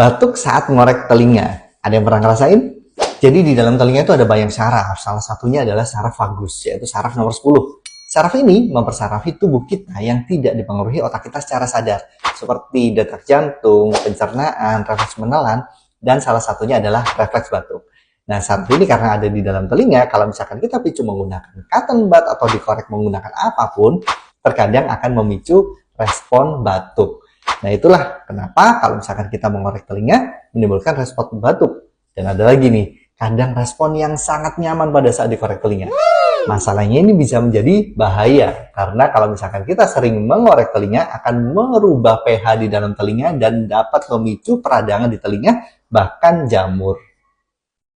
Batuk saat ngorek telinga. Ada yang pernah ngerasain? Jadi di dalam telinga itu ada banyak saraf. Salah satunya adalah saraf vagus, yaitu saraf nomor 10. Saraf ini mempersarafi tubuh kita yang tidak dipengaruhi otak kita secara sadar, seperti detak jantung, pencernaan, refleks menelan, dan salah satunya adalah refleks batuk. Nah, saraf ini karena ada di dalam telinga, kalau misalkan kita picu menggunakan cotton bud atau dikorek menggunakan apapun, terkadang akan memicu respon batuk. Nah, itulah kenapa kalau misalkan kita mengorek telinga, menimbulkan respon batuk. Dan ada lagi nih, kadang respon yang sangat nyaman pada saat dikorek telinga. Masalahnya ini bisa menjadi bahaya, karena kalau misalkan kita sering mengorek telinga, akan merubah pH di dalam telinga dan dapat memicu peradangan di telinga, bahkan jamur.